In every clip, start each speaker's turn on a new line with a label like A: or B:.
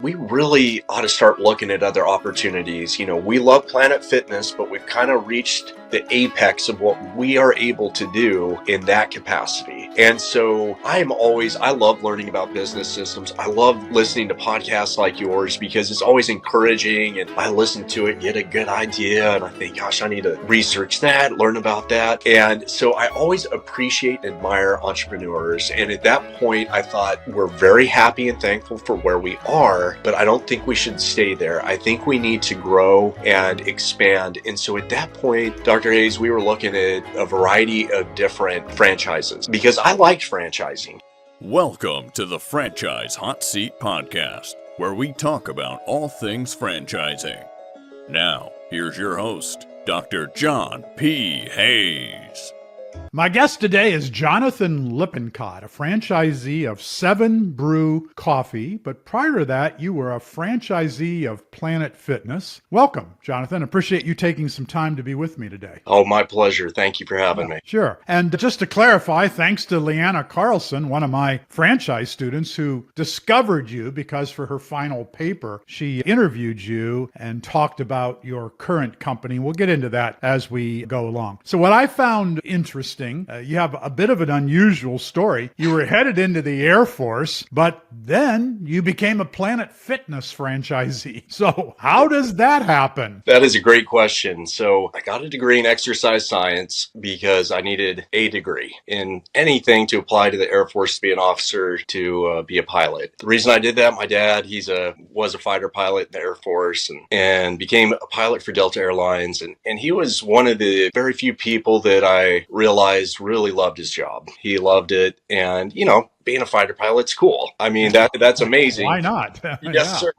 A: We really ought to start looking at other opportunities. We love Planet Fitness, but we've kind of reached the apex of what we are able to do in that capacity. And so I love learning about business systems. I love listening to podcasts like yours because it's always encouraging, and I listen to it, get a good idea, and I think, gosh, I need to research that, learn about that. And so I always appreciate and admire entrepreneurs. And at that point, I thought, we're very happy and thankful for where we are, but I don't think we should stay there. I think we need to grow and expand. And so at that point, Dr. Hayes, we were looking at a variety of different franchises because I liked franchising.
B: Welcome to the Franchise Hot Seat Podcast, where we talk about all things franchising. Now, here's your host, Dr. John P. Hayes.
C: My guest today is Jonathan Lippincott, a franchisee of 7 Brew Coffee. But prior to that, you were a franchisee of Planet Fitness. Welcome, Jonathan. Appreciate you taking some time to be with me today.
A: Oh, my pleasure. Thank you for having me.
C: Sure. And just to clarify, thanks to Leanna Carlson, one of my franchise students who discovered you because for her final paper, she interviewed you and talked about your current company. We'll get into that as we go along. So what I found interesting, you have a bit of an unusual story. You were headed into the Air Force, but then you became a Planet Fitness franchisee. So how does that happen?
A: That is a great question. So I got a degree in exercise science because I needed a degree in anything to apply to the Air Force, to be an officer, to be a pilot. The reason I did that, my dad, was a fighter pilot in the Air Force and became a pilot for Delta Airlines. And he was one of the very few people that I realized really loved his job. He loved it. And, being a fighter pilot's cool. I mean, that's amazing.
C: Why not?
A: Yes, sir.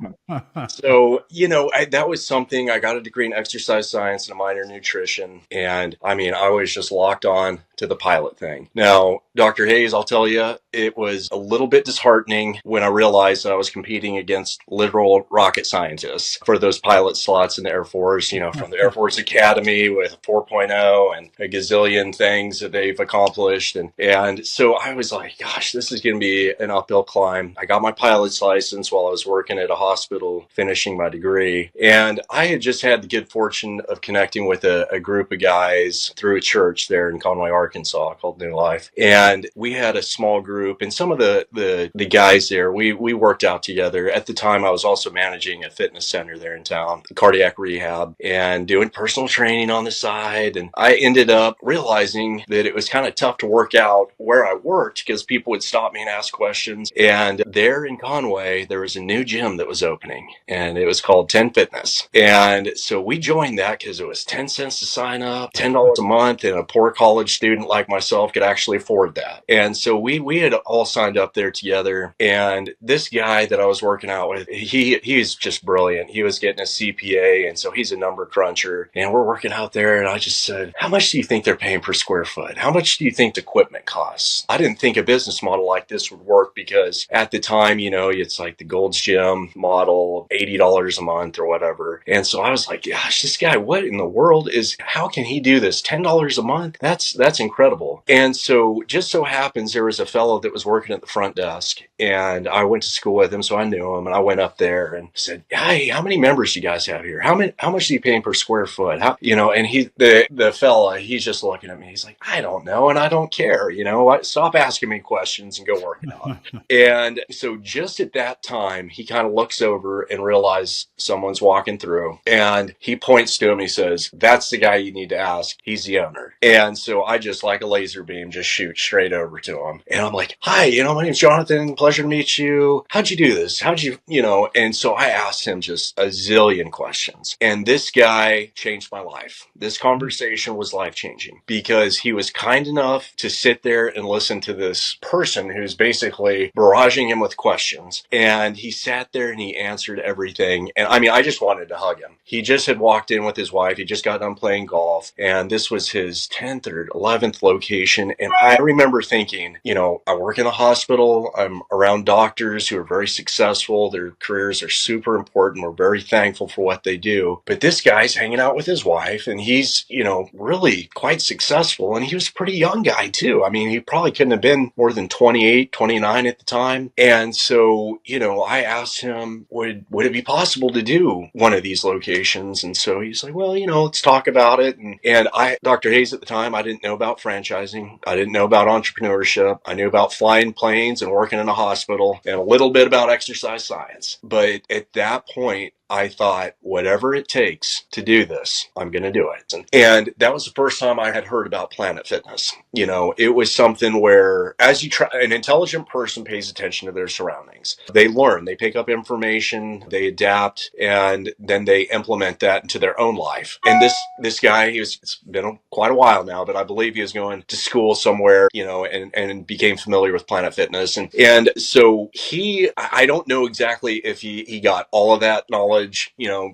A: So, that was something. I got a degree in exercise science and a minor in nutrition. And I was just locked on to the pilot thing. Now, Dr. Hayes, I'll tell you, it was a little bit disheartening when I realized that I was competing against literal rocket scientists for those pilot slots in the Air Force, from the Air Force Academy with 4.0 and a gazillion things that they've accomplished. And so I was like, gosh, this is going to be an uphill climb. I got my pilot's license while I was working at a hospital, finishing my degree. And I had just had the good fortune of connecting with a group of guys through a church there in Conway, Arkansas called New Life. And we had a small group, and some of the guys there, we worked out together. At the time, I was also managing a fitness center there in town, cardiac rehab, and doing personal training on the side. And I ended up realizing that it was kind of tough to work out where I worked because people would stop me and ask questions. And there in Conway, there was a new gym that was opening, and it was called 10 Fitness. And so we joined that because it was 10 cents to sign up, $10 a month, and a poor college student like myself could actually afford that. And so we had all signed up there together. And this guy that I was working out with, he's just brilliant. He was getting a CPA, and so he's a number cruncher. And we're working out there, and I just said, how much do you think they're paying per square foot? How much do you think the equipment costs? I didn't think a business model like this would work because at the time, it's like the Gold's Gym model, $80 a month or whatever. And so I was like, gosh, this guy, what in the world how can he do this? $10 a month? That's incredible. And so just so happens there was a fellow that was working at the front desk, and I went to school with him, so I knew him, and I went up there and said, hey, how many members do you guys have here? How much do you pay per square foot? And the fella, he's just looking at me. He's like, I don't know, and I don't care. Stop asking me questions and go work it out. And so just at that time, he kind of looks over and realizes someone's walking through, and he points to him. He says, that's the guy you need to ask. He's the owner. And so I just, like a laser beam, just shoot straight over to him. And I'm like, hi, my name's Jonathan. Pleasure to meet you. How'd you do this? And so I asked him just a zillion questions. And this guy changed my life. This conversation was life-changing because he was kind enough to sit there and listen to this person who's basically barraging him with questions. And he sat there and he answered everything. And I just wanted to hug him. He just had walked in with his wife. He just got done playing golf. And this was his 10th or 11th location. And I remember thinking, I work in a hospital. I'm around doctors who are very successful. Their careers are super important. We're very thankful for what they do. But this guy's hanging out with his wife, and he's, really quite successful. And he was a pretty young guy too. He probably couldn't have been more than 20 28, 29 at the time. And so, I asked him, would it be possible to do one of these locations? And so he's like, well, let's talk about it. And Dr. Hayes at the time, I didn't know about franchising. I didn't know about entrepreneurship. I knew about flying planes and working in a hospital and a little bit about exercise science. But at that point, I thought, whatever it takes to do this, I'm going to do it. And that was the first time I had heard about Planet Fitness. It was something where, as you try, an intelligent person pays attention to their surroundings. They learn, they pick up information, they adapt, and then they implement that into their own life. And this guy, it's been quite a while now, but I believe he was going to school somewhere, and became familiar with Planet Fitness. And so I don't know exactly if he got all of that knowledge,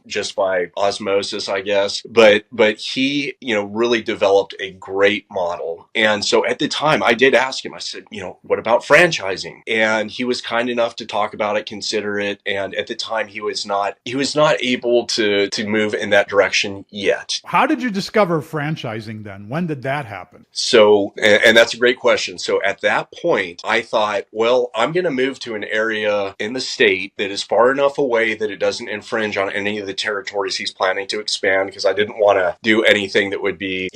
A: just by osmosis, I guess. But he, really developed a great model. And so at the time I did ask him, I said, what about franchising? And he was kind enough to talk about it, consider it. And at the time he was not able to move in that direction yet.
C: How did you discover franchising then? When did that happen?
A: So, and that's a great question. So at that point, I thought, well, I'm going to move to an area in the state that is far enough away that it doesn't infringe on any of the territories he's planning to expand, because I didn't want to do anything that would be,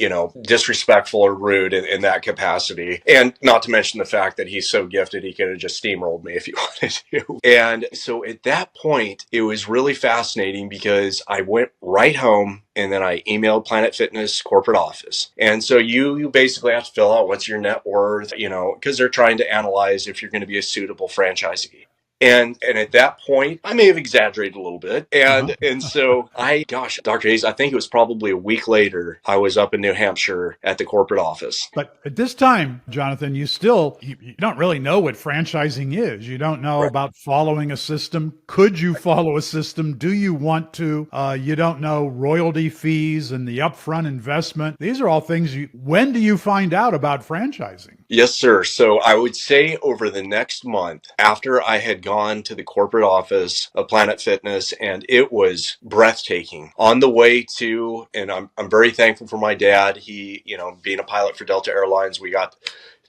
A: disrespectful or rude in that capacity. And not to mention the fact that he's so gifted, he could have just steamrolled me if he wanted to. And so at that point, it was really fascinating because I went right home and then I emailed Planet Fitness corporate office. And so you basically have to fill out what's your net worth, because they're trying to analyze if you're going to be a suitable franchisee. And at that point, I may have exaggerated a little bit. And so Dr. Hayes, I think it was probably a week later, I was up in New Hampshire at the corporate office.
C: But at this time, Jonathan, you don't really know what franchising is. You don't know about following a system. Could you follow a system? Do you want to? You don't know royalty fees and the upfront investment. These are all things when do you find out about franchising?
A: Yes, sir. So I would say over the next month, after I had gone to the corporate office of Planet Fitness, and it was breathtaking. On the way to, and I'm very thankful for my dad. He, being a pilot for Delta Airlines, we got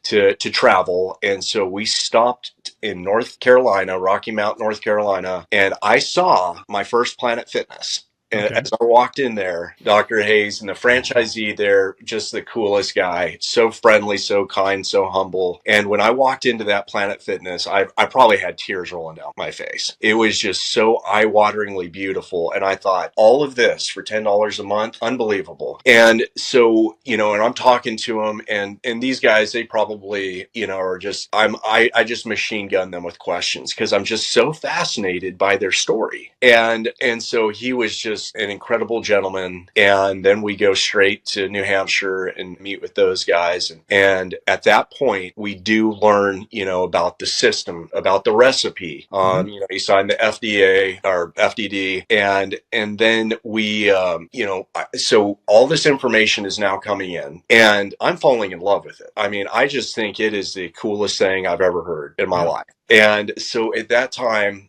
A: to travel. And so we stopped in North Carolina, Rocky Mount, North Carolina, and I saw my first Planet Fitness. And as I walked in there, Dr. Hayes and the franchisee there, just the coolest guy, so friendly, so kind, so humble. And when I walked into that Planet Fitness, I probably had tears rolling down my face. It was just so eye-wateringly beautiful. And I thought, all of this for $10 a month, unbelievable. And so, and I'm talking to them, and these guys, they probably, are just, I just machine gun them with questions because I'm just so fascinated by their story. And so he was just an incredible gentleman. And then we go straight to New Hampshire and meet with those guys. And at that point, we do learn, about the system, about the recipe. He signed the FDA or FDD. And then we, so all this information is now coming in and I'm falling in love with it. I mean, I just think it is the coolest thing I've ever heard in my life. And so at that time,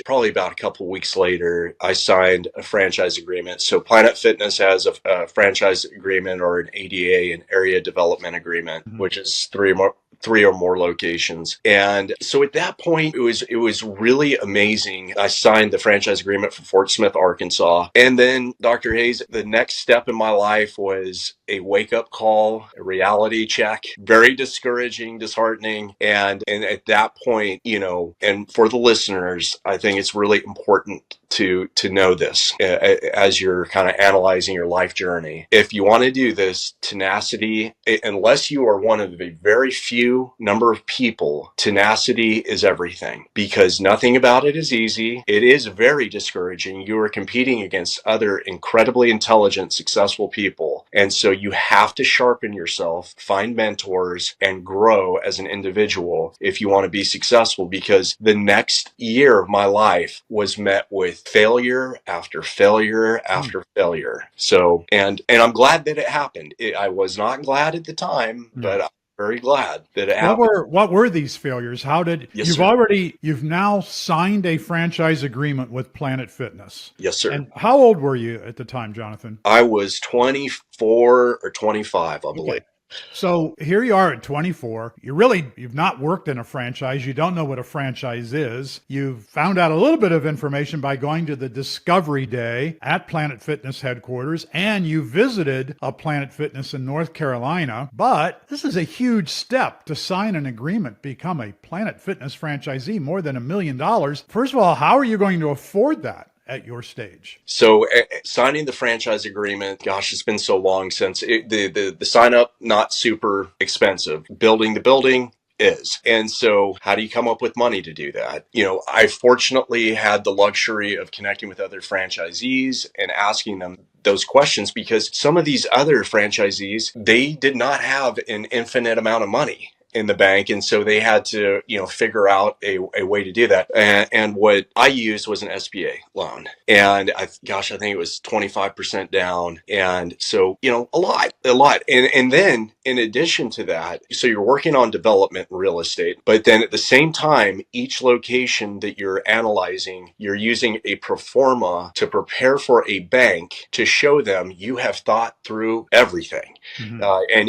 A: probably about a couple of weeks later, I signed a franchise agreement. So Planet Fitness has a franchise agreement, or an ADA, an area development agreement, which is three or more locations. And so at that point, it was really amazing. I signed the franchise agreement for Fort Smith, Arkansas. And then, Dr. Hayes, the next step in my life was a wake-up call, a reality check. Very discouraging, disheartening. And at that point, and for the listeners, I think it's really important to know this as you're kind of analyzing your life journey. If you want to do this, tenacity, unless you are one of the very few number of people, tenacity is everything, because nothing about it is easy. It is very discouraging. You are competing against other incredibly intelligent, successful people. And so you have to sharpen yourself, find mentors, and grow as an individual if you want to be successful, because the next year of my life was met with failure after failure after failure. So, and I'm glad that it happened. I was not glad at the time, but I'm very glad that it happened.
C: What were these failures? How did you've now signed a franchise agreement with Planet Fitness?
A: Yes, sir.
C: And how old were you at the time, Jonathan?
A: I was 24 or 25, I believe.
C: So here you are at 24. You've not worked in a franchise. You don't know what a franchise is. You've found out a little bit of information by going to the Discovery Day at Planet Fitness headquarters, and you visited a Planet Fitness in North Carolina. But this is a huge step to sign an agreement, become a Planet Fitness franchisee, more than $1 million. First of all, how are you going to afford that at your stage?
A: So signing the franchise agreement, gosh, it's been so long since the sign up, not super expensive. Building the building is. And so how do you come up with money to do that? I fortunately had the luxury of connecting with other franchisees and asking them those questions, because some of these other franchisees, they did not have an infinite amount of money in the bank. And so they had to, figure out a way to do that. And what I used was an SBA loan. And I think it was 25% down. And so, a lot. And then in addition to that, so you're working on development and real estate, but then at the same time, each location that you're analyzing, you're using a pro forma to prepare for a bank to show them you have thought through everything.
C: Mm-hmm.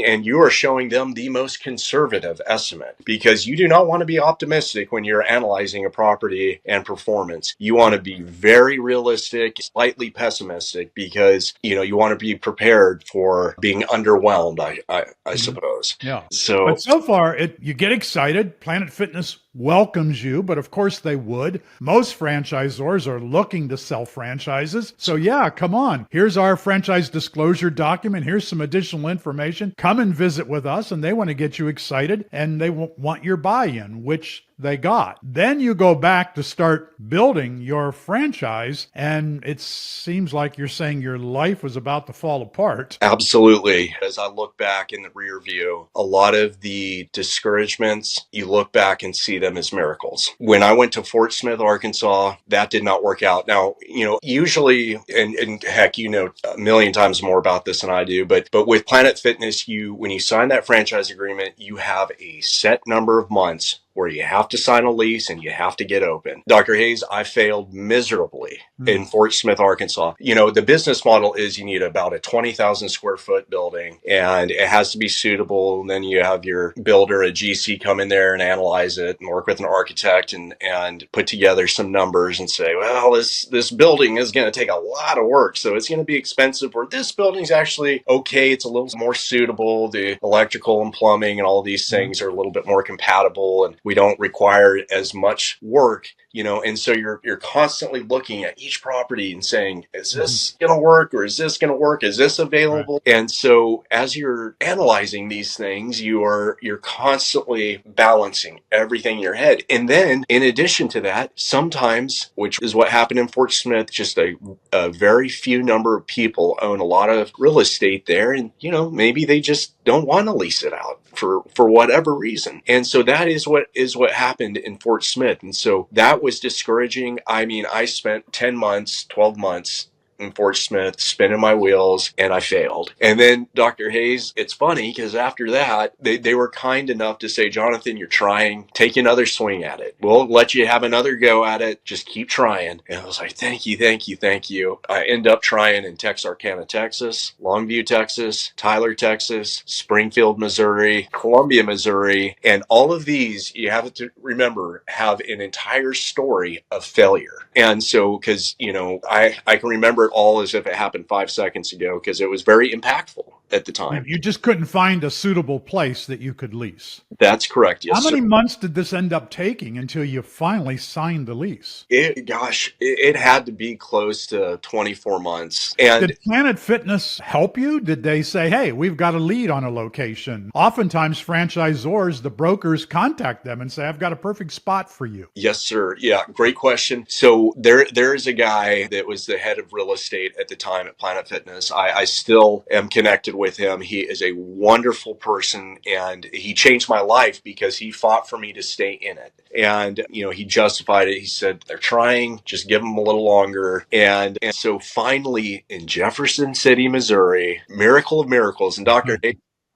A: And you are showing them the most conservative estimate, because you do not want to be optimistic when you're analyzing a property and performance. You want to be very realistic, slightly pessimistic, because you want to be prepared for being underwhelmed, I suppose.
C: Yeah.
A: So
C: far, you get excited. Planet Fitness welcomes you, but of course they would. Most franchisors are looking to sell franchises. So yeah, come on. Here's our franchise disclosure document. Here's some additional information. Come and visit with us. And they want to get you excited, and they want your buy-in, which they got. Then you go back to start building your franchise, and it seems like you're saying your life was about to fall apart.
A: Absolutely. As I look back in the rear view, a lot of the discouragements, you look back and see them as miracles. When I went to Fort Smith, Arkansas, that did not work out. Now, usually, and heck, a million times more about this than I do, but with Planet Fitness, when you sign that franchise agreement, you have a set number of months where you have to sign a lease and you have to get open. Dr. Hayes, I failed miserably in Fort Smith, Arkansas. The business model is you need about a 20,000 square foot building, and it has to be suitable. And then you have your builder, a GC, come in there and analyze it and work with an architect and put together some numbers and say, well, this building is going to take a lot of work, so it's going to be expensive, or this building's actually okay, it's a little more suitable. The electrical and plumbing and all these things are a little bit more compatible, and we don't require as much work, and so you're constantly looking at each property and saying, is this going to work, or is this going to work? Is this available? Right. And so as you're analyzing these things, you're constantly balancing everything in your head. And then in addition to that, sometimes, which is what happened in Fort Smith, just a very few number of people own a lot of real estate there. And, maybe they just don't want to lease it out for whatever reason. And so that is what happened in Fort Smith. And so that was discouraging. I mean, I spent 10 months, 12 months in Fort Smith spinning my wheels, and I failed. And then Dr. Hayes, it's funny because after that, they were kind enough to say, Jonathan, you're trying, take another swing at it. We'll let you have another go at it. Just keep trying. And I was like, thank you, thank you, thank you. I end up trying in Texarkana, Texas, Longview, Texas, Tyler, Texas, Springfield, Missouri, Columbia, Missouri. And all of these, you have to remember, have an entire story of failure. And so, because, I can remember it all as if it happened 5 seconds ago, because it was very impactful at the time.
C: You just couldn't find a suitable place that you could lease.
A: That's correct. Yes.
C: How many months did this end up taking until you finally signed the lease?
A: It had to be close to 24 months. And
C: did Planet Fitness help you? Did they say, hey, we've got a lead on a location? Oftentimes franchisors, the brokers contact them and say, I've got a perfect spot for you.
A: Yes, sir. Yeah, great question. So there is a guy that was the head of real estate at the time at Planet Fitness. I still am connected with him. He is a wonderful person, and he changed my life because he fought for me to stay in it. And, he justified it. He said, they're trying, just give them a little longer. And so finally in Jefferson City, Missouri, miracle of miracles. And Dr.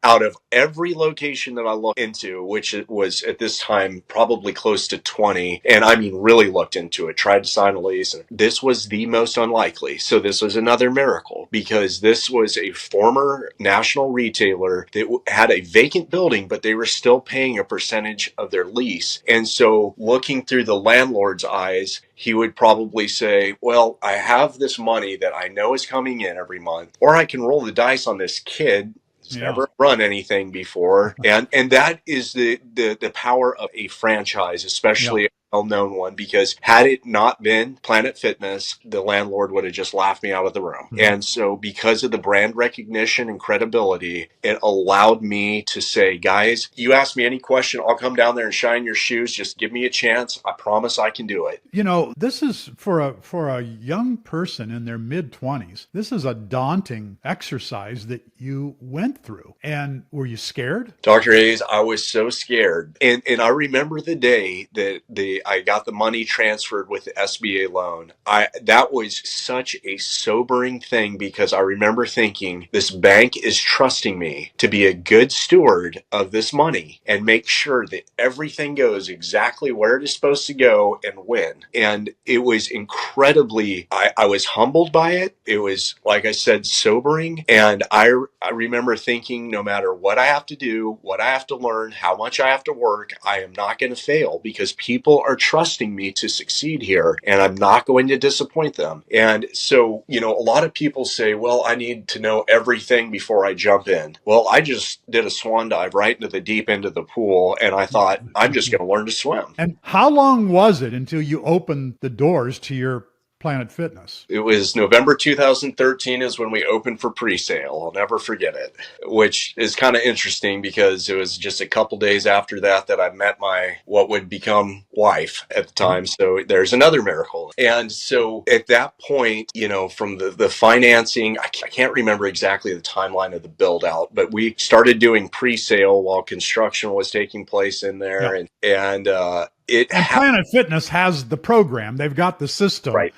A: out of every location that I looked into, which it was at this time probably close to 20, and I mean really looked into it, tried to sign a lease, and this was the most unlikely. So this was another miracle, because this was a former national retailer that had a vacant building, but they were still paying a percentage of their lease. And so looking through the landlord's eyes, he would probably say, well, I have this money that I know is coming in every month, or I can roll the dice on this kid who's never run anything before. And that is the power of a franchise, especially a well-known one, because had it not been Planet Fitness, the landlord would have just laughed me out of the room. And so because of the brand recognition and credibility, it allowed me to say, guys, you ask me any question, I'll come down there and shine your shoes. Just give me a chance. I promise I can do it.
C: You know, this is for a young person in their mid-20s. This is a daunting exercise that you went through. And were you scared?
A: Dr. Hayes, I was so scared. And I remember the day that I got the money transferred with the SBA loan. That was such a sobering thing, because I remember thinking, this bank is trusting me to be a good steward of this money and make sure that everything goes exactly where it is supposed to go and when. And it was incredibly, I was humbled by it. It was, like I said, sobering. And I remember thinking, no matter what I have to do, what I have to learn, how much I have to work, I am not going to fail, because people are trusting me to succeed here, and I'm not going to disappoint them. And so, you know, a lot of people say, well, I need to know everything before I jump in. Well, I just did a swan dive right into the deep end of the pool, and I thought, I'm just going to learn to swim.
C: And how long was it until you opened the doors to your Planet Fitness?
A: It was November 2013 is when we opened for pre-sale. I'll never forget it, which is kind of interesting, because it was just a couple days after that I met my what would become wife at the time. So there's another miracle. And so at that point, you know, from the financing, I can't remember exactly the timeline of the build out, but we started doing pre-sale while construction was taking place in there. And
C: Planet Fitness has the program. They've got the system.
A: Right.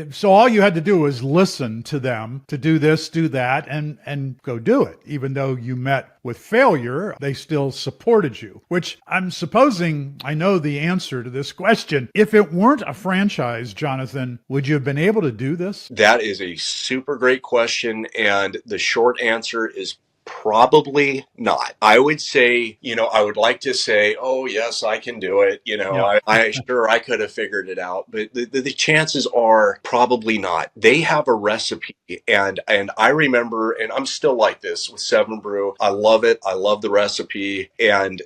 C: So all you had to do was listen to them to do this, do that, and go do it. Even though you met with failure, they still supported you, which I'm supposing I know the answer to this question. If it weren't a franchise, Jonathan, would you have been able to do this?
A: That is a super great question. And the short answer is probably not. I would say, you know, I would like to say, oh, yes, I can do it. You know, I sure I could have figured it out. But the chances are probably not. They have a recipe. And I remember, and I'm still like this with 7 Brew. I love it. I love the recipe.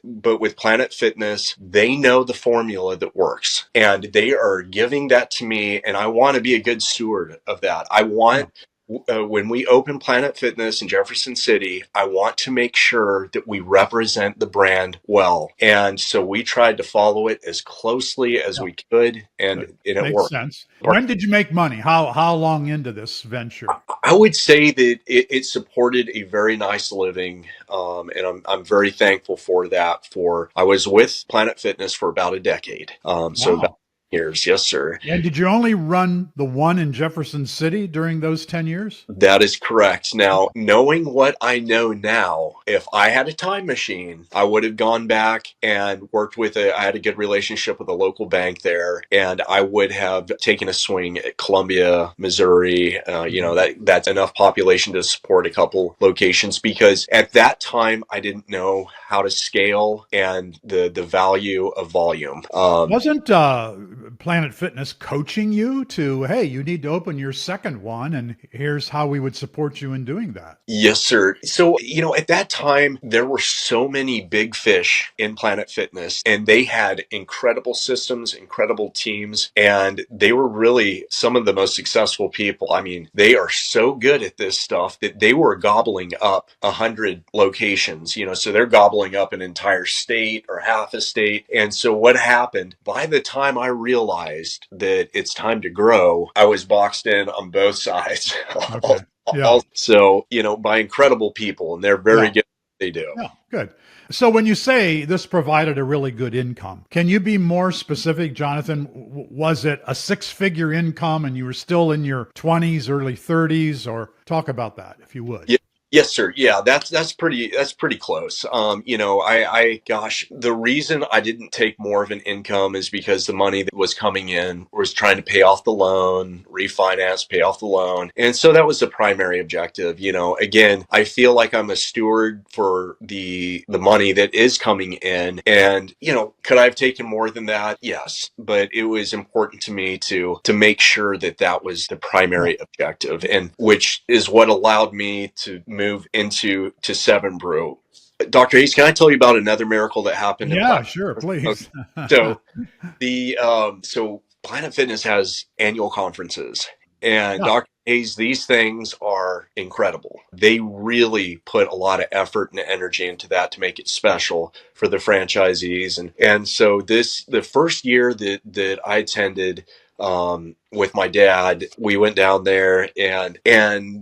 A: But with Planet Fitness, they know the formula that works. And they are giving that to me. And I want to be a good steward of that. I want... when we open Planet Fitness in Jefferson City, I want to make sure that we represent the brand well. And so we tried to follow it as closely as we could, and it
C: Makes
A: worked.
C: sense. When did you make money? How long into this venture?
A: I would say that it supported a very nice living, and I'm very thankful for that. I was with Planet Fitness for about a decade, so about years. Yes, sir.
C: And did you only run the one in Jefferson City during those 10 years?
A: That is correct. Now, knowing what I know now, if I had a time machine, I would have gone back and worked I had a good relationship with a local bank there, and I would have taken a swing at Columbia, Missouri. You know, that's enough population to support a couple locations, because at that time, I didn't know how to scale and the value of volume.
C: Wasn't Planet Fitness coaching you to, hey, you need to open your second one, and here's how we would support you in doing that?
A: Yes, sir. So, you know, at that time, there were so many big fish in Planet Fitness, and they had incredible systems, incredible teams, and they were really some of the most successful people. I mean, they are so good at this stuff that they were gobbling up 100 locations, you know, so they're gobbling up an entire state or half a state. And so what happened, by the time I realized that it's time to grow, I was boxed in on both sides.
C: Okay. Yeah.
A: So, you know, by incredible people, and they're very good at what they do.
C: Yeah, good. So when you say this provided a really good income, can you be more specific, Jonathan? Was it a 6-figure income and you were still in your 20s, early 30s, or talk about that if you would?
A: Yeah. Yes, sir. Yeah, that's pretty close. Gosh, the reason I didn't take more of an income is because the money that was coming in was trying to pay off the loan, refinance, pay off the loan. And so that was the primary objective. Again, I feel like I'm a steward for the money that is coming in. And, could I have taken more than that? Yes. But it was important to me to make sure that that was the primary objective, and which is what allowed me to move into Seven Brew. Dr. Hayes, can I tell you about another miracle that happened in
C: Yeah,
A: Planet?
C: sure,
A: Okay.
C: please.
A: So so Planet Fitness has annual conferences, and
C: Yeah.
A: Dr. Hayes, these things are incredible. They really put a lot of effort and energy into that to make it special for the franchisees. And so the first year that I attended, with my dad, we went down there, and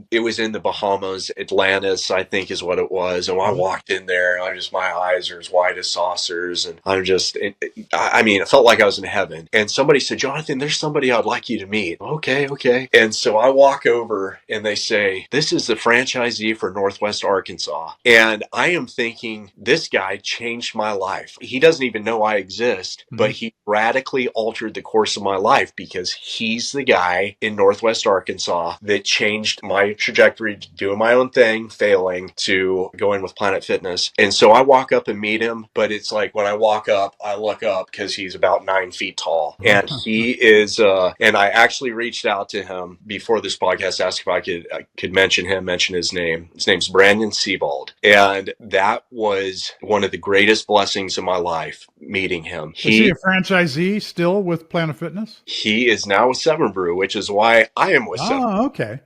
A: it was in the Bahamas. Atlantis, I think, is what it was. And when I walked in there, my eyes are as wide as saucers, and it felt like I was in heaven. And somebody said, "Jonathan, there's somebody I'd like you to meet." Okay, okay. And so I walk over, and they say, "This is the franchisee for Northwest Arkansas." And I am thinking, this guy changed my life. He doesn't even know I exist, but he radically altered the course of my life, because he's the guy in Northwest Arkansas that changed my trajectory to doing my own thing, failing, to going with Planet Fitness. And so I walk up and meet him, but it's like when I walk up, I look up because he's about 9 feet tall. And he is, and I actually reached out to him before this podcast, asked if I could mention his name. His name's Brandon Sebald. And that was one of the greatest blessings of my life, meeting him.
C: Is he a franchisee still with Planet Fitness?
A: He is now with Seven Brew, which is why I am with Seven.
C: Oh, okay.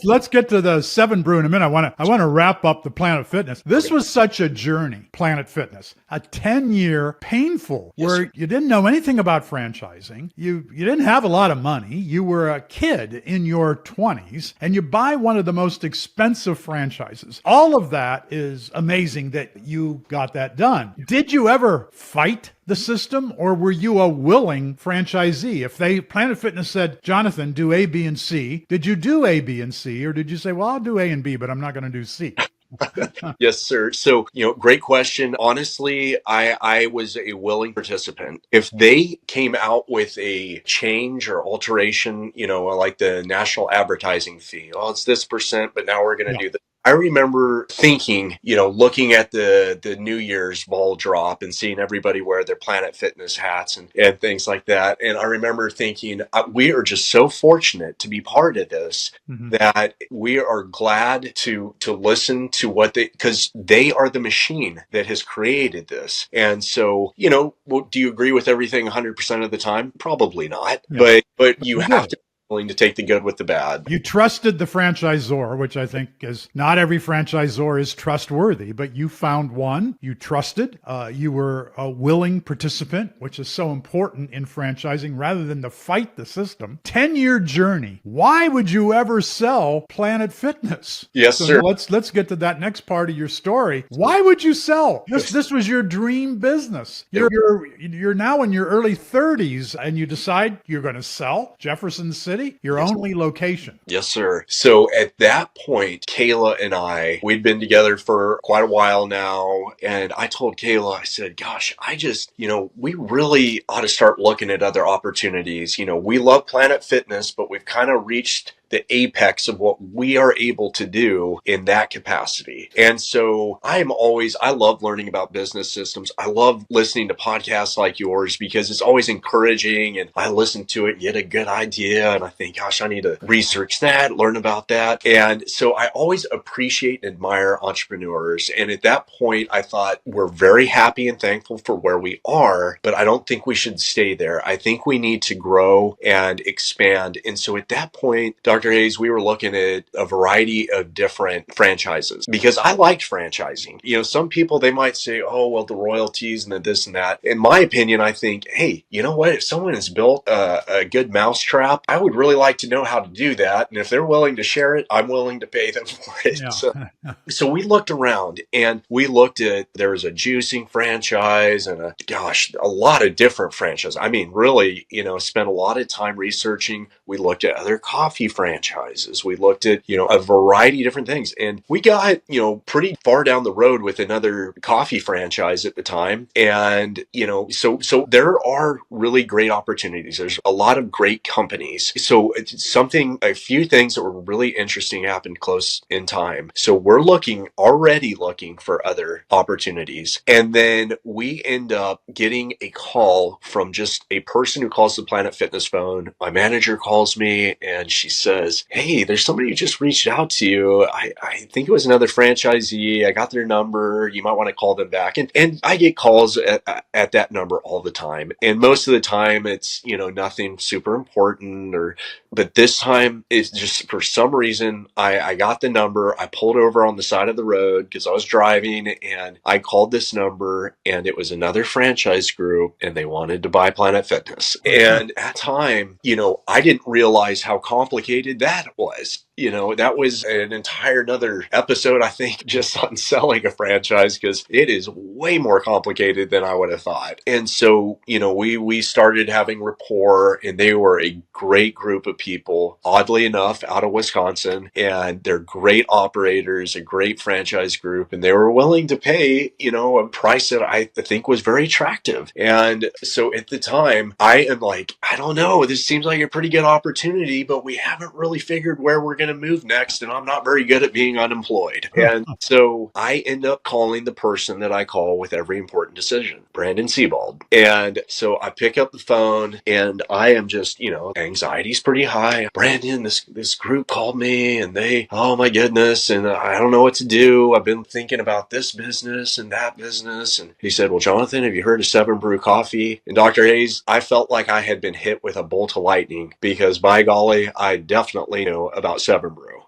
C: Let's get to the Seven Brew in a minute. I want to wrap up the Planet Fitness. This was such a journey, Planet Fitness, a 10-year painful, where you didn't know anything about franchising. You didn't have a lot of money. You were a kid in your 20s, and you buy one of the most expensive franchises. All of that is amazing that you got that done. Did you ever fight the system, or were you a willing franchisee? If Planet Fitness said, "Jonathan, do A, B, and C," did you do A, B, and C, or did you say, "Well, I'll do A and B, but I'm not going to do C"?
A: Yes, sir. So, great question. Honestly, I was a willing participant. If they came out with a change or alteration, like the national advertising fee, oh, it's this percent, but now we're going to do this. I remember thinking, looking at the New Year's ball drop and seeing everybody wear their Planet Fitness hats and things like that. And I remember thinking, we are just so fortunate to be part of this, that we are glad to listen to because they are the machine that has created this. And so, do you agree with everything 100% of the time? Probably not. Yeah. But you have to be willing to take the good with the bad.
C: You trusted the franchisor, which I think is not every franchisor is trustworthy, but you found one you trusted. You were a willing participant, which is so important in franchising, rather than to fight the system. 10-year journey. Why would you ever sell Planet Fitness?
A: Yes, sir.
C: Let's get to that next part of your story. Why would you sell? This was your dream business. You're now in your early 30s, and you decide you're going to sell Jefferson City, your only location.
A: Yes, sir. So at that point, Kayla and we'd been together for quite a while now. And I told Kayla, I said, "Gosh, we really ought to start looking at other opportunities. We love Planet Fitness, but we've kind of reached the apex of what we are able to do in that capacity." And so I love learning about business systems. I love listening to podcasts like yours, because it's always encouraging, and I listen to it and get a good idea, and I think, gosh, I need to research that, learn about that. And so I always appreciate and admire entrepreneurs. And at that point, I thought, we're very happy and thankful for where we are, but I don't think we should stay there. I think we need to grow and expand. And so at that point, Dr. Hayes, we were looking at a variety of different franchises, because I liked franchising. Some people, they might say, "Oh, well, the royalties and the this and that." In my opinion, I think, hey, you know what? If someone has built a good mousetrap, I would really like to know how to do that. And if they're willing to share it, I'm willing to pay them for it. Yeah. So we looked around, and we looked at, there was a juicing franchise and a lot of different franchises. I mean, really, spent a lot of time researching. We looked at other coffee franchises. franchises. We looked at, a variety of different things. And we got, pretty far down the road with another coffee franchise at the time. And, so there are really great opportunities. There's a lot of great companies. So a few things that were really interesting happened close in time. So we're already looking for other opportunities. And then we end up getting a call from just a person who calls the Planet Fitness phone. My manager calls me and she says, "Hey, there's somebody who just reached out to you. I think it was another franchisee. I got their number. You might want to call them back." And I get calls at that number all the time. And most of the time it's, nothing super important but this time it's just for some reason I got the number. I pulled over on the side of the road because I was driving and I called this number and it was another franchise group and they wanted to buy Planet Fitness. And at the time, I didn't realize how complicated that was. That was an entire another episode, I think, just on selling a franchise because it is way more complicated than I would have thought. And so, we started having rapport and they were a great group of people, oddly enough, out of Wisconsin, and they're great operators, a great franchise group, and they were willing to pay, a price that I think was very attractive. And so at the time, I am like, I don't know, this seems like a pretty good opportunity, but we haven't really figured where we're going to move next, and I'm not very good at being unemployed. And so I end up calling the person that I call with every important decision, Brandon Sebald. And so I pick up the phone and I am just, anxiety's pretty high. Brandon, this group called me and oh my goodness, and I don't know what to do. I've been thinking about this business and that business. And he said, "Well, Jonathan, have you heard of 7 Brew Coffee?" And Dr. Hayes, I felt like I had been hit with a bolt of lightning because by golly, I definitely know about 7 Brew.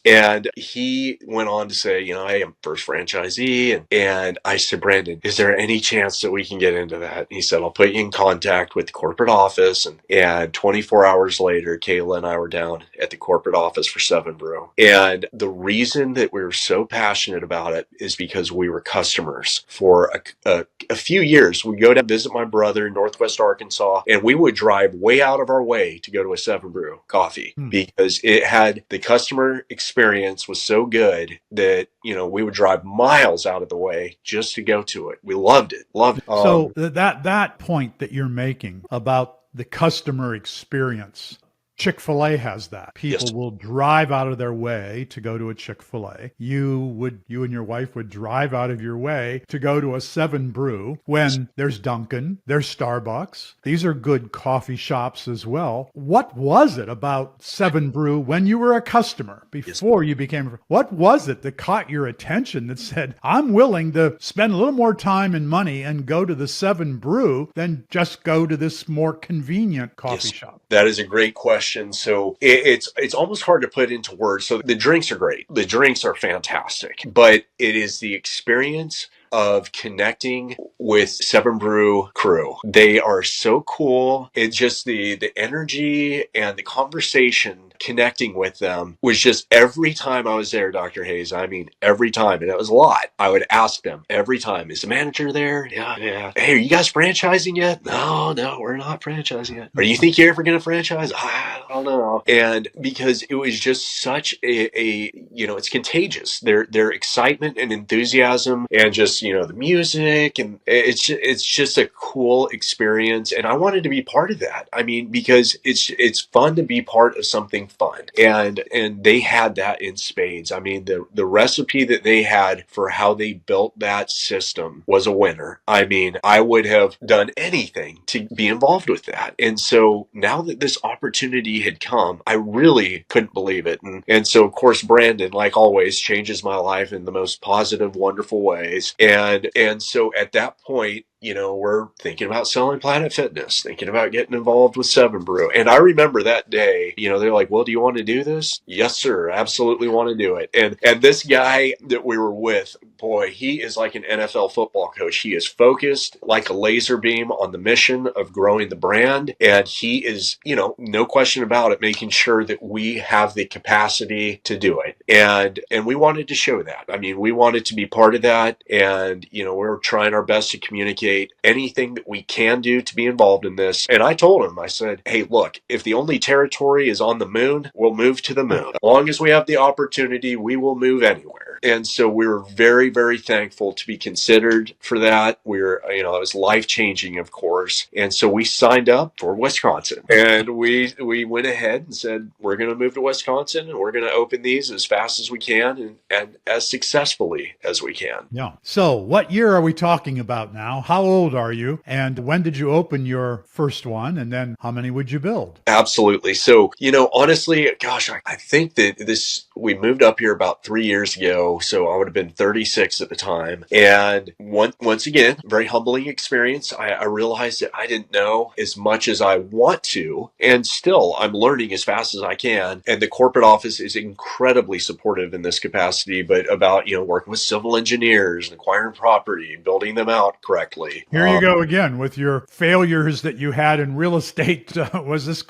A: And he went on to say, "Hey, I'm first franchisee." And I said, "Brandon, is there any chance that we can get into that?" And he said, "I'll put you in contact with the corporate office." And 24 hours later, Kayla and I were down at the corporate office for 7 Brew. And the reason that we were so passionate about it is because we were customers for a few years. We go to visit my brother in Northwest Arkansas, and we would drive way out of our way to go to a 7 Brew coffee because it had the customer experience was so good that, we would drive miles out of the way just to go to it. We loved it.
C: So that point that you're making about the customer experience, Chick-fil-A has that. People will drive out of their way to go to a Chick-fil-A. You and your wife would drive out of your way to go to a 7 Brew when there's Dunkin', there's Starbucks. These are good coffee shops as well. What was it about 7 Brew when you were a customer before you became, what was it that caught your attention that said, I'm willing to spend a little more time and money and go to the 7 Brew than just go to this more convenient coffee shop?
A: That is a great question. So it's almost hard to put into words. So the drinks are great. The drinks are fantastic, but it is the experience of connecting with 7 Brew crew. They are so cool. It's just the energy and the conversation connecting with them was just every time I was there, Dr. Hayes, I mean, every time, and it was a lot, I would ask them every time, "Is the manager there?" Yeah. "Hey, are you guys franchising yet?" No, we're not franchising yet. "Or do you think you're ever going to franchise?" "I don't know." And because it was just such it's contagious. Their excitement and enthusiasm and just, the music, and it's just a cool experience. And I wanted to be part of that. I mean, because it's fun to be part of something fun. And they had that in spades. I mean, the recipe that they had for how they built that system was a winner. I mean, I would have done anything to be involved with that. And so now that this opportunity had come, I really couldn't believe it. And so, of course, Brandon, like always, changes my life in the most positive, wonderful ways. And so at that point, we're thinking about selling Planet Fitness, thinking about getting involved with 7 Brew. And I remember that day, they're like, "Well, do you want to do this?" "Yes, sir. Absolutely want to do it." And this guy that we were with, boy, he is like an NFL football coach. He is focused like a laser beam on the mission of growing the brand. And he is, no question about it, making sure that we have the capacity to do it. And we wanted to show that. I mean, we wanted to be part of that. And, we're trying our best to communicate anything that we can do to be involved in this. And I told him, I said, hey, look, if the only territory is on the moon, we'll move to the moon. As long as we have the opportunity, we will move anywhere. And so we were very, very thankful to be considered for that. It was life-changing, of course. And so we signed up for Wisconsin. And we went ahead and said, we're going to move to Wisconsin and we're going to open these as fast as we can and as successfully as we can.
C: Yeah. So what year are we talking about now? How old are you? And when did you open your first one? And then how many would you build?
A: Absolutely. So, honestly, gosh, I think that we moved up here about 3 years ago. So I would have been 36 at the time. And once again, very humbling experience. I realized that I didn't know as much as I want to. And still, I'm learning as fast as I can. And the corporate office is incredibly supportive in this capacity, but about, working with civil engineers and acquiring property, building them out correctly.
C: Here you go again with your failures that you had in real estate. Was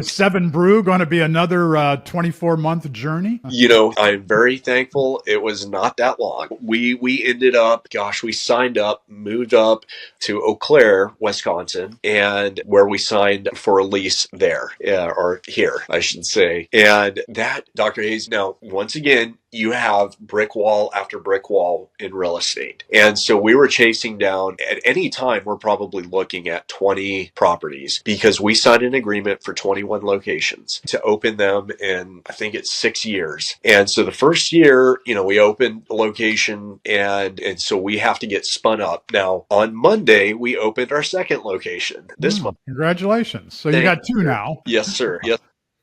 C: 7 Brew going to be another 24-month journey?
A: I'm very thankful it was not that long. We ended up, we signed up, moved up to Eau Claire, Wisconsin, and where we signed for a lease there, or here, I should say. And that, Dr. Hayes, now, once again, you have brick wall after brick wall in real estate. And so we were chasing down, at any time, we're probably looking at 20 properties because we signed an agreement for 21 locations to open them in, I think it's 6 years. And so the first year, we opened a location and so we have to get spun up. Now, on Monday, we opened our second location this month.
C: Congratulations. So you got 2 now.
A: Yes, sir. Yes.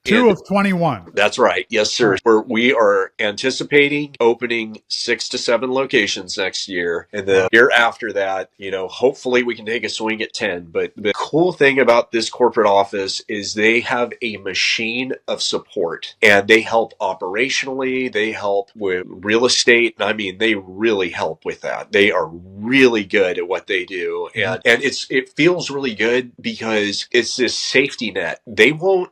C: 2 of 21.
A: That's right. Yes, sir. We are anticipating opening 6 to 7 locations next year. And the year after that, hopefully we can take a swing at 10. But the cool thing about this corporate office is they have a machine of support and they help operationally. They help with real estate. I mean, they really help with that. They are really good at what they do. And it feels really good because it's this safety net. They will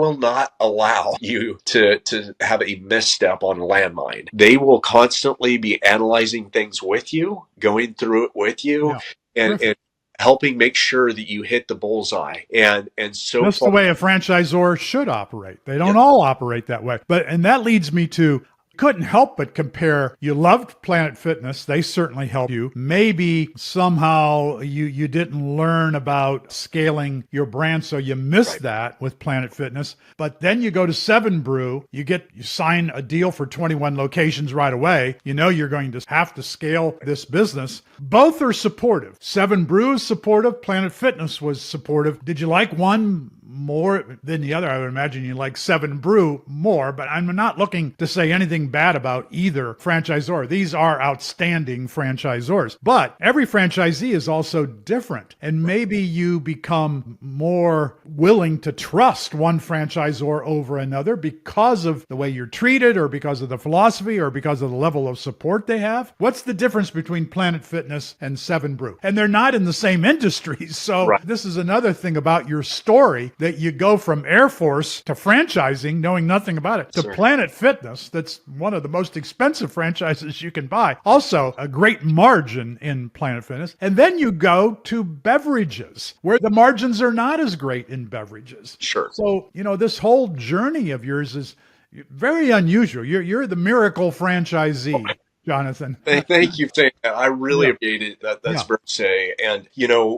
A: not allow you to have a misstep on a landmine. They will constantly be analyzing things with you, going through it with you, and helping make sure that you hit the bullseye. And so
C: that's the way a franchisor should operate. They don't all operate that way. And that leads me to, couldn't help but compare. You loved Planet Fitness. They certainly helped you. Maybe somehow you didn't learn about scaling your brand, so you missed that with Planet Fitness. But then you go to 7 Brew, you sign a deal for 21 locations right away. You're going to have to scale this business. Both are supportive. 7 Brew is supportive. Planet Fitness was supportive. Did you like one more than the other? I would imagine you like 7 Brew more, but I'm not looking to say anything bad about either franchisor. These are outstanding franchisors, but every franchisee is also different. And maybe you become more willing to trust one franchisor over another because of the way you're treated or because of the philosophy or because of the level of support they have. What's the difference between Planet Fitness and 7 Brew? And they're not in the same industries. So this is another thing about your story, that you go from Air Force to franchising, knowing nothing about it, to Planet Fitness. That's one of the most expensive franchises you can buy. Also, a great margin in Planet Fitness. And then you go to beverages, where the margins are not as great in beverages.
A: Sure.
C: So, this whole journey of yours is very unusual. You're the miracle franchisee. Jonathan.
A: Thank you for saying that. I really appreciate it. That's fair to say. And,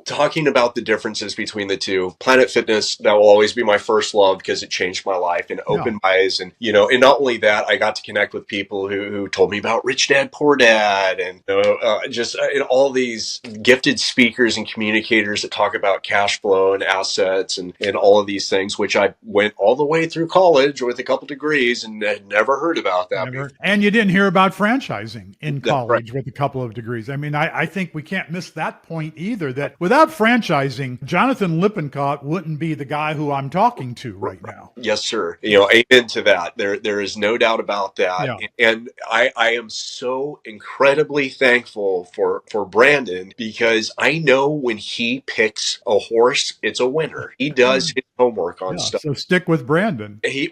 A: talking about the differences between the two, Planet Fitness, that will always be my first love because it changed my life and opened my eyes. And, and not only that, I got to connect with people who told me about Rich Dad, Poor Dad, and all these gifted speakers and communicators that talk about cash flow and assets and all of these things, which I went all the way through college with a couple degrees and had never heard about that.
C: And you didn't hear about franchising. franchising in
A: That's right.
C: college with a couple of degrees. I mean, I think we can't miss that point either, that without franchising, Jonathan Lippincott wouldn't be the guy who I'm talking to right now.
A: Yes, sir. Amen to that. There is no doubt about that.
C: Yeah.
A: And I am so incredibly thankful for Brandon, because I know when he picks a horse, it's a winner. He does his homework on
C: Yeah.
A: stuff.
C: So stick with Brandon.
A: He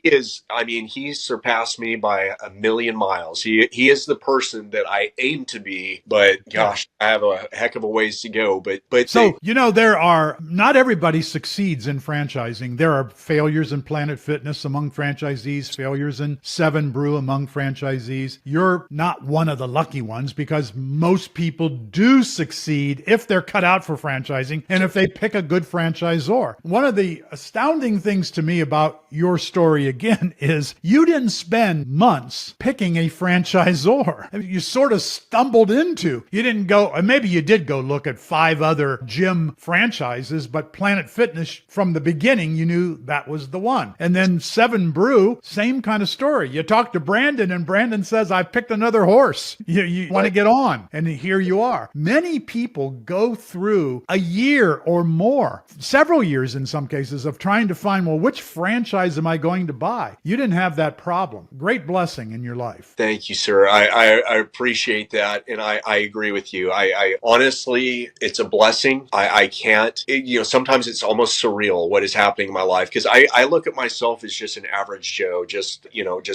A: is, I mean, he's surpassed me by a million miles. He is the person that I aim to be, but gosh, I have a heck of a ways to go. But
C: So, there are, not everybody succeeds in franchising. There are failures in Planet Fitness among franchisees, failures in 7 Brew among franchisees. You're not one of the lucky ones, because most people do succeed if they're cut out for franchising and if they pick a good franchisor. One of the astounding things to me about your story again is you didn't spend months picking a franchisor. I mean, you sort of stumbled into. You didn't go, maybe you did go look at 5 other gym franchises, but Planet Fitness from the beginning, you knew that was the one. And then 7 Brew, same kind of story. You talk to Brandon and Brandon says, I picked another horse. You want to get on. And here you are. Many people go through a year or more, several years in some cases, of trying to find, well, which franchise am I going to buy? You didn't have that problem. Great blessing in your life.
A: thank you, sir. I appreciate that. And I agree with you. I honestly, it's a blessing. I can't, sometimes it's almost surreal what is happening in my life, because I look at myself as just an average Joe.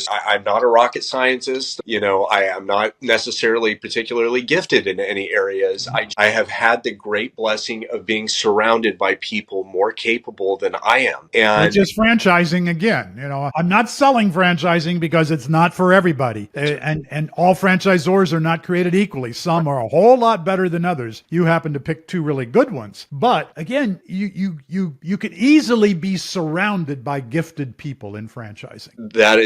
A: I'm not a rocket scientist. I am not necessarily particularly gifted in any areas. I have had the great blessing of being surrounded by people more capable than I am. And
C: Which is franchising again. I'm not selling franchising because it's not for everybody. And all franchisors are not created equally. Some are a whole lot better than others. You happen to pick 2 really good ones. But again, you could easily be surrounded by gifted people in franchising.
A: that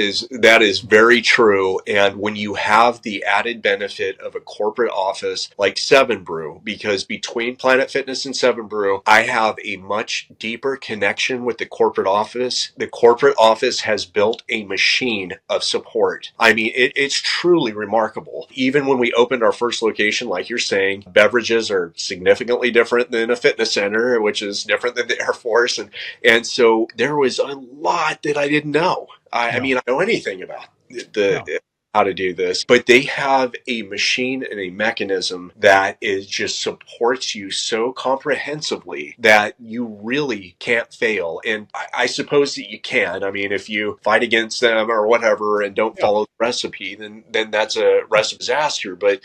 A: is very true. And when you have the added benefit of a corporate office like 7 Brew, because between Planet Fitness and 7 Brew, I have a much deeper connection with the corporate office. The corporate office has built a machine of support. I mean, it's truly remarkable. Even when we opened our first location, like you're saying, beverages are significantly different than a fitness center, which is different than the Air Force. And so there was a lot that I didn't know. I mean, I don't know anything about how to do this, but they have a machine and a mechanism that is just supports you so comprehensively that you really can't fail. And I suppose that you can. I mean, if you fight against them or whatever and don't follow the recipe, then that's a recipe disaster. But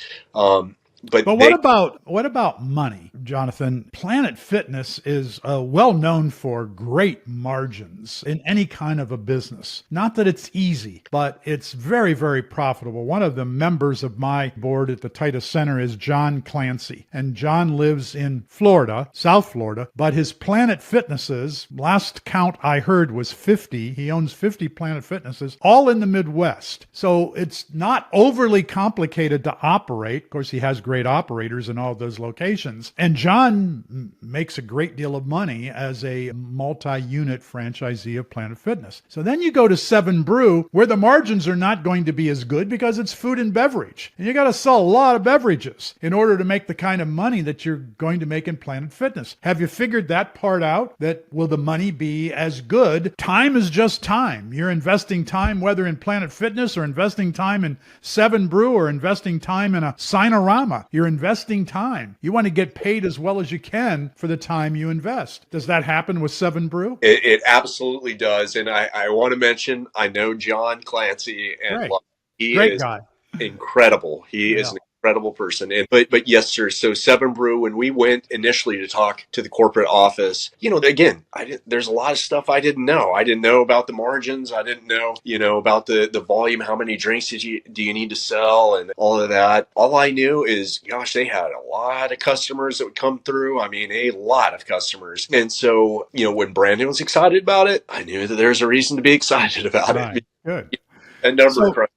C: what about money, Jonathan? Planet Fitness is well known for great margins in any kind of a business. Not that it's easy, but it's very, very profitable. One of the members of my board at the Titus Center is John Clancy, and John lives in Florida, South Florida, but his Planet Fitnesses, last count I heard was 50. He owns 50 Planet Fitnesses, all in the Midwest. So it's not overly complicated to operate. Of course, he has great operators in all those locations. And John makes a great deal of money as a multi-unit franchisee of Planet Fitness. So then you go to 7 Brew, where the margins are not going to be as good because it's food and beverage. And you got to sell a lot of beverages in order to make the kind of money that you're going to make in Planet Fitness. Have you figured that part out? That will the money be as good? Time is just time. You're investing time, whether in Planet Fitness or investing time in 7 Brew or investing time in a Sinorama. You're investing time. You want to get paid as well as you can for the time you invest. Does that happen with 7 Brew?
A: It absolutely does. And I want to mention, I know John Clancy, and he
C: Great
A: is
C: guy.
A: incredible. He is an incredible person. And but yes, sir. So 7 Brew, when we went initially to talk to the corporate office, again, there's a lot of stuff I didn't know. I didn't know about the margins. I didn't know, about the volume, how many drinks do you need to sell, and all of that. All I knew is, gosh, they had a lot of customers that would come through. I mean, a lot of customers. And so, when Brandon was excited about it, I knew that there's a reason to be excited about it.
C: Good.
A: A number of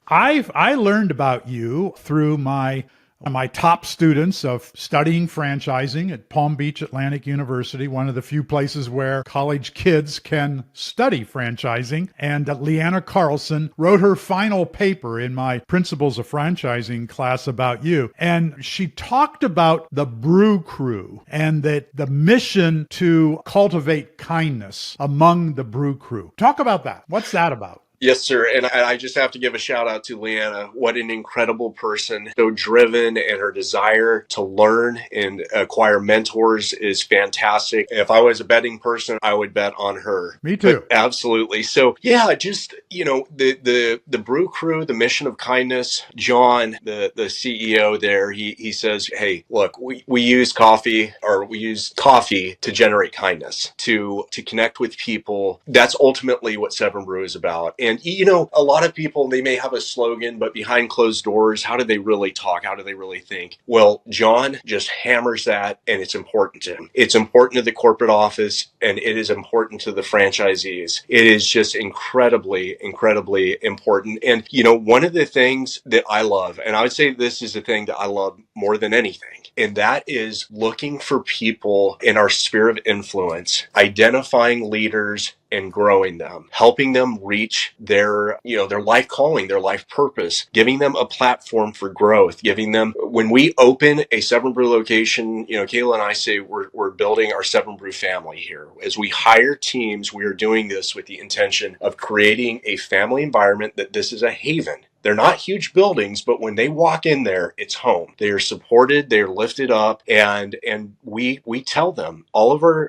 C: I learned about you through my my top students of studying franchising at Palm Beach Atlantic University, one of the few places where college kids can study franchising. And Leanna Carlson wrote her final paper in my Principles of Franchising class about you. And she talked about the Brew Crew and that the mission to cultivate kindness among the Brew Crew. Talk about that. What's that about?
A: Yes, sir. And I just have to give a shout out to Leanna. What an incredible person. So driven, and her desire to learn and acquire mentors is fantastic. If I was a betting person, I would bet on her.
C: Me too.
A: But absolutely. So yeah, just, the Brew Crew, the mission of kindness, John, the CEO there, he says, hey, look, we use coffee to generate kindness, to connect with people. That's ultimately what Seven Brew is about. And, a lot of people, they may have a slogan, but behind closed doors, how do they really talk? How do they really think? Well, John just hammers that, and it's important to him. It's important to the corporate office, and it is important to the franchisees. It is just incredibly, incredibly important. And, one of the things that I love, and I would say this is the thing that I love more than anything, and that is looking for people in our sphere of influence, identifying leaders and growing them, helping them reach their life calling, their life purpose, giving them a platform for growth, when we open a Seven Brew location, Kayla and I say we're building our Seven Brew family here. As we hire teams, we are doing this with the intention of creating a family environment, that this is a haven. They're not huge buildings, but when they walk in there, it's home. They are supported, they're lifted up, and we tell them,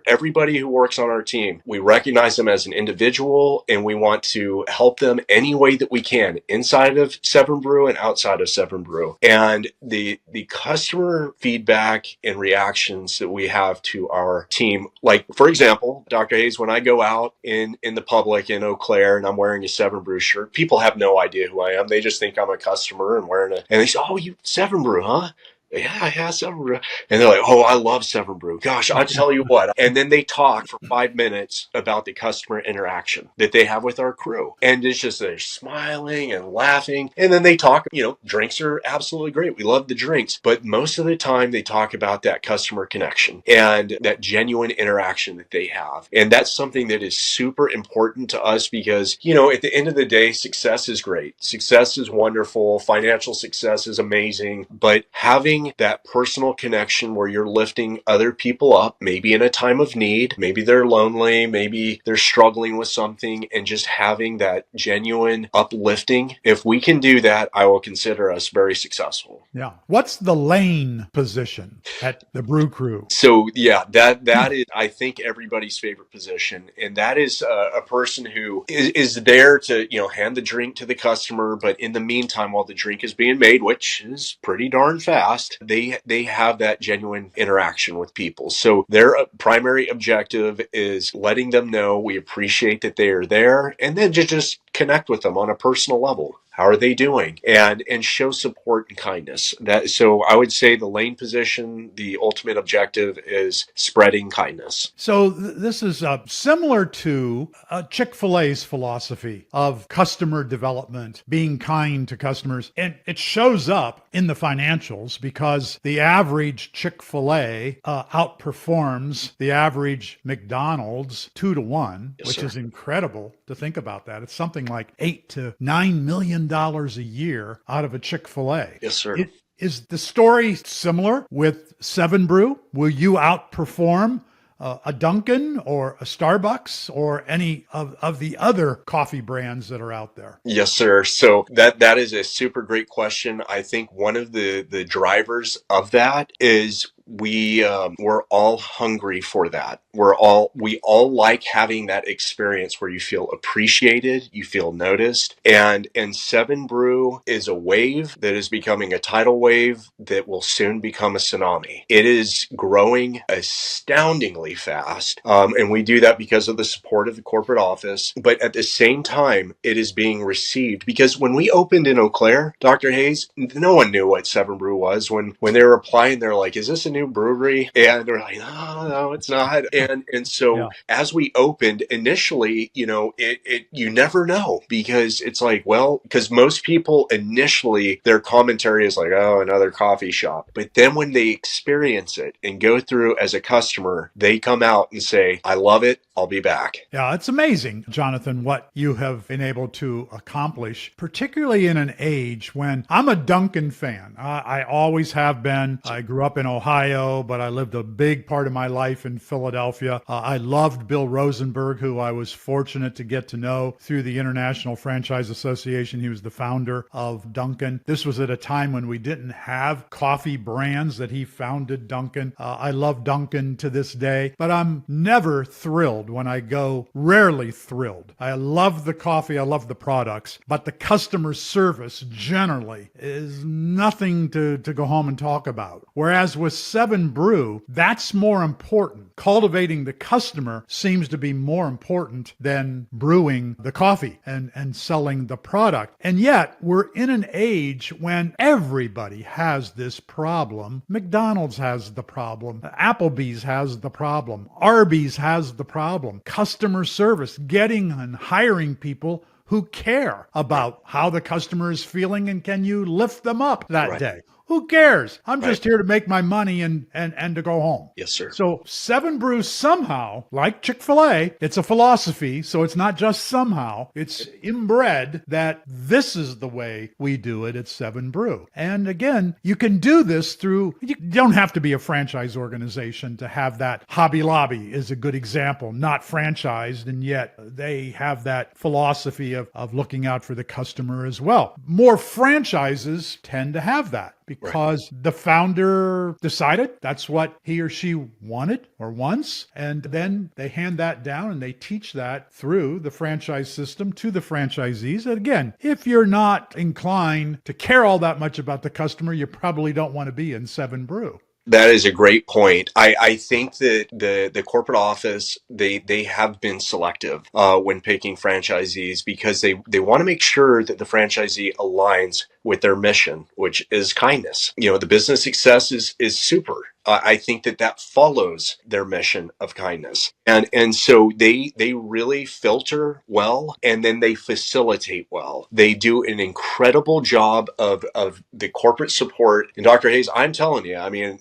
A: everybody who works on our team, we recognize them as an individual, and we want to help them any way that we can, inside of Seven Brew and outside of Seven Brew. And the customer feedback and reactions that we have to our team, like, for example, Dr. Hayes, when I go out in the public in Eau Claire and I'm wearing a Seven Brew shirt, people have no idea who I am. They just think I'm a customer and and they say, oh, you Seven Brew, huh? Yeah, Seven Brew. And they're like, oh, I love Seven Brew. Gosh, I'll tell you what. And then they talk for 5 minutes about the customer interaction that they have with our crew. And it's just, they're smiling and laughing. And then they talk, drinks are absolutely great. We love the drinks. But most of the time they talk about that customer connection and that genuine interaction that they have. And that's something that is super important to us because, at the end of the day, success is great. Success is wonderful. Financial success is amazing. But having that personal connection where you're lifting other people up, maybe in a time of need, maybe they're lonely, maybe they're struggling with something, and just having that genuine uplifting. If we can do that, I will consider us very successful.
C: Yeah. What's the lane position at the Brew Crew?
A: So yeah, that is, I think, everybody's favorite position. And that is a person who is there to, hand the drink to the customer. But in the meantime, while the drink is being made, which is pretty darn fast, they have that genuine interaction with people. So their primary objective is letting them know we appreciate that they are there, and then just connect with them on a personal level. How are they doing? And show support and kindness. So I would say the lane position, the ultimate objective is spreading kindness.
C: So this is similar to Chick-fil-A's philosophy of customer development, being kind to customers. And it shows up in the financials because the average Chick-fil-A outperforms the average McDonald's 2-1,
A: Yes,
C: which
A: sir.
C: is incredible to think about that. It's something like $8 to $9 million a year out of a Chick-fil-A.
A: Yes, sir.
C: Is the story similar with Seven Brew? Will you outperform a Dunkin' or a Starbucks or any of the other coffee brands that are out there?
A: Yes, sir. So that is a super great question. I think one of the drivers of that is we're all hungry for that. We all like having that experience where you feel appreciated, you feel noticed, and Seven Brew is a wave that is becoming a tidal wave that will soon become a tsunami. It is growing astoundingly fast, and we do that because of the support of the corporate office. But at the same time, it is being received because when we opened in Eau Claire, Dr. Hayes, no one knew what Seven Brew was. When they were applying, they're like, "Is this a new brewery? And we're like, no, no, it's not. And so
C: Yeah.
A: as we opened initially, you never know, because it's like, well, because most people initially, their commentary is like, oh, another coffee shop. But then when they experience it and go through as a customer, they come out and say, I love it. I'll be back.
C: Yeah, it's amazing, Jonathan, what you have been able to accomplish, particularly in an age when I'm a Dunkin' fan. I always have been. I grew up in Ohio, but I lived a big part of my life in Philadelphia. I loved Bill Rosenberg, who I was fortunate to get to know through the International Franchise Association. He was the founder of Dunkin'. This was at a time when we didn't have coffee brands that he founded Dunkin'. I love Dunkin' to this day, but I'm never thrilled when I go, rarely thrilled. I love the coffee, I love the products, but the customer service generally is nothing to go home and talk about. Whereas with 7 Brew, that's more important. Cultivating the customer seems to be more important than brewing the coffee and selling the product. And yet we're in an age when everybody has this problem. McDonald's has the problem. Applebee's has the problem. Arby's has the problem. Customer service, getting and hiring people who care about how the customer is feeling and can you lift them up that day. Who cares? I'm just here to make my money and to go home.
A: Yes, sir.
C: So 7 Brew somehow, like Chick-fil-A, it's a philosophy. So it's not just somehow, it's inbred that this is the way we do it at 7 Brew. And again, you can do this through, you don't have to be a franchise organization to have that. Hobby Lobby is a good example, not franchised, and yet they have that philosophy of looking out for the customer as well. More franchises tend to have that, because the founder decided that's what he or she wanted or wants. And then they hand that down and they teach that through the franchise system to the franchisees. And again, if you're not inclined to care all that much about the customer, you probably don't want to be in 7 Brew.
A: That is a great point. I think that the corporate office, they have been selective when picking franchisees, because they want to make sure that the franchisee aligns with their mission, which is kindness. The business success is super. I think that follows their mission of kindness. And so they really filter well, and then they facilitate well. They do an incredible job of the corporate support. And Dr. Hayes, I'm telling you, I mean,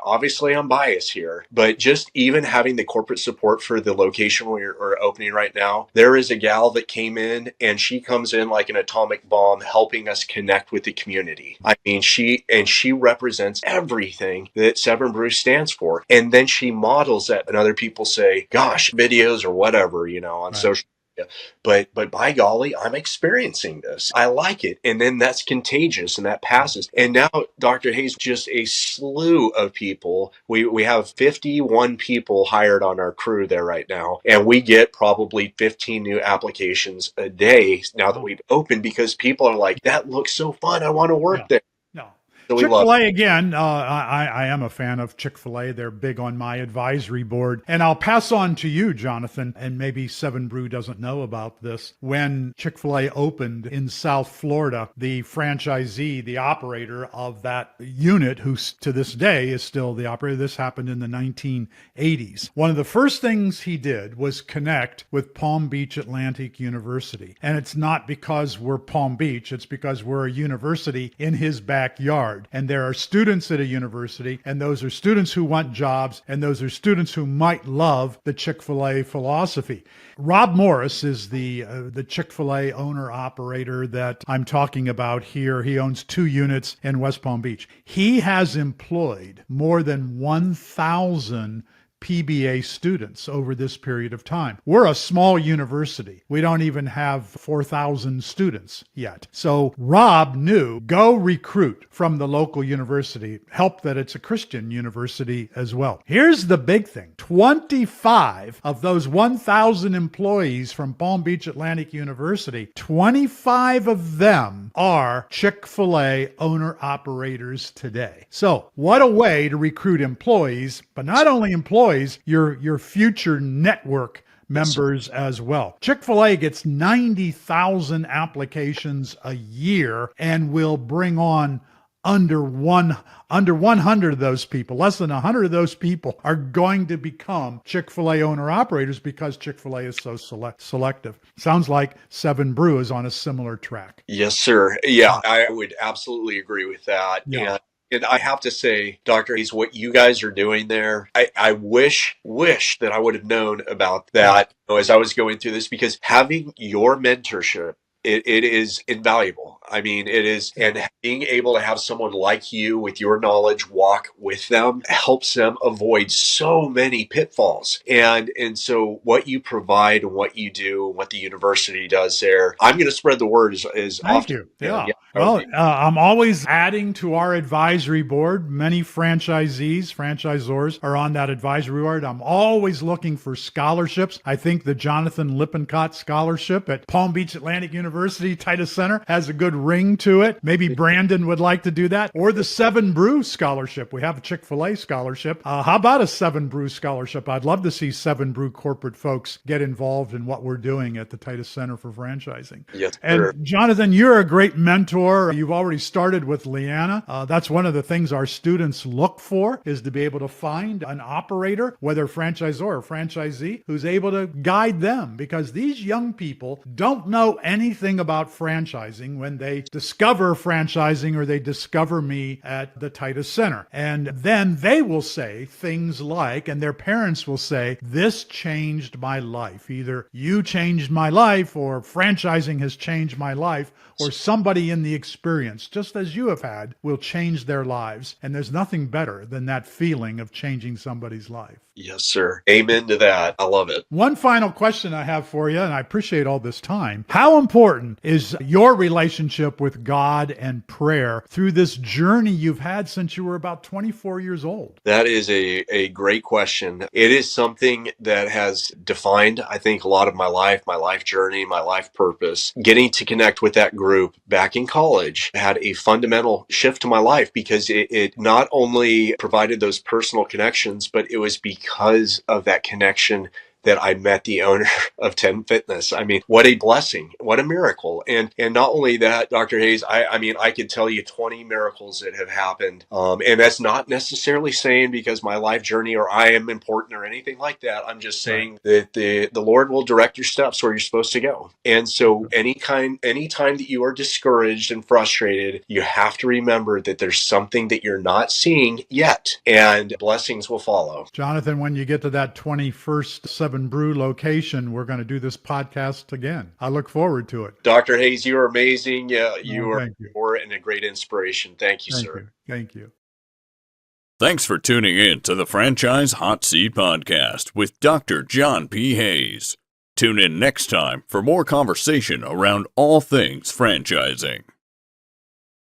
A: obviously I'm biased here, but just even having the corporate support for the location we're opening right now, there is a gal that came in, and she comes in like an atomic bomb, helping us connect with the community. I mean, she represents everything that 7 Brew stands for. And then she models that, and other people say, gosh, videos or whatever, on social media. But by golly, I'm experiencing this. I like it. And then that's contagious, and that passes. And now, Dr. Hayes, just a slew of people. We have 51 people hired on our crew there right now. And we get probably 15 new applications a day now that we've opened, because people are like, that looks so fun. I want to work there.
C: No.
A: So
C: Chick-fil-A, again, I am a fan of Chick-fil-A. They're big on my advisory board. And I'll pass on to you, Jonathan, and maybe 7 Brew doesn't know about this. When Chick-fil-A opened in South Florida, the franchisee, the operator of that unit, who to this day is still the operator, this happened in the 1980s. One of the first things he did was connect with Palm Beach Atlantic University. And it's not because we're Palm Beach, it's because we're a university in his backyard. And there are students at a university, and those are students who want jobs, and those are students who might love the Chick-fil-A philosophy. Rob Morris is the Chick-fil-A owner-operator that I'm talking about here. He owns 2 units in West Palm Beach. He has employed more than 1,000 PBA students over this period of time. We're a small university. We don't even have 4,000 students yet. So Rob knew, go recruit from the local university. Help that it's a Christian university as well. Here's the big thing. 25 of those 1,000 employees from Palm Beach Atlantic University, 25 of them are Chick-fil-A owner-operators today. So what a way to recruit employees, but not only employees, your future network members as well. Chick-fil-A gets 90,000 applications a year and will bring on under 100 of those people, less than 100 of those people are going to become Chick-fil-A owner-operators because Chick-fil-A is so selective. Sounds like Seven Brew is on a similar track.
A: Yes, sir. Yeah, I would absolutely agree with that.
C: Yeah.
A: And I have to say, Dr. Hayes, what you guys are doing there, I wish that I would have known about that as I was going through this, because having your mentorship, it is invaluable. I mean, it is, and being able to have someone like you with your knowledge walk with them helps them avoid so many pitfalls. And so what you provide and what you do, what the university does there, I'm going to spread the word as
C: Thank
A: often.
C: you. Yeah. Well, I'm always adding to our advisory board. Many franchisors are on that advisory board. I'm always looking for scholarships. I think the Jonathan Lippincott Scholarship at Palm Beach Atlantic University Titus Center has a good ring to it. Maybe Brandon would like to do that. Or the Seven Brew Scholarship. We have a Chick-fil-A scholarship. How about a Seven Brew Scholarship? I'd love to see Seven Brew corporate folks get involved in what we're doing at the Titus Center for Franchising.
A: Yes,
C: and
A: sir.
C: Jonathan, you're a great mentor. You've already started with Leanna. That's one of the things our students look for, is to be able to find an operator, whether franchisor or franchisee, who's able to guide them, because these young people don't know anything about franchising when they discover franchising or they discover me at the Titus Center. And then they will say things like, and their parents will say, this changed my life. Either you changed my life, or franchising has changed my life, or somebody in the experience, just as you have had, will change their lives. And there's nothing better than that feeling of changing somebody's life.
A: Yes, sir. Amen to that. I love it.
C: One final question I have for you, and I appreciate all this time. How important is your relationship with God and prayer through this journey you've had since you were about 24 years old?
A: That is a great question. It is something that has defined, I think, a lot of my life journey, my life purpose. Getting to connect with that group back in college had a fundamental shift to my life, because it not only provided those personal connections, but it was because of that connection that I met the owner of 10 Fitness. I mean, what a blessing, what a miracle. And not only that, Dr. Hayes, I mean, I could tell you 20 miracles that have happened. And that's not necessarily saying because my life journey or I am important or anything like that. I'm just saying that the Lord will direct your steps where you're supposed to go. And so anytime that you are discouraged and frustrated, you have to remember that there's something that you're not seeing yet, and blessings will follow.
C: Jonathan, when you get to that 21st Seven Brew location, we're going to do this podcast again. I look forward to it.
A: Dr. Hayes, you are amazing. Yeah, you are
C: you.
A: a great inspiration. Thank you, sir.
C: Thank you.
B: Thanks for tuning in to the Franchise Hot Seat Podcast with Dr. John P. Hayes. Tune in next time for more conversation around all things franchising.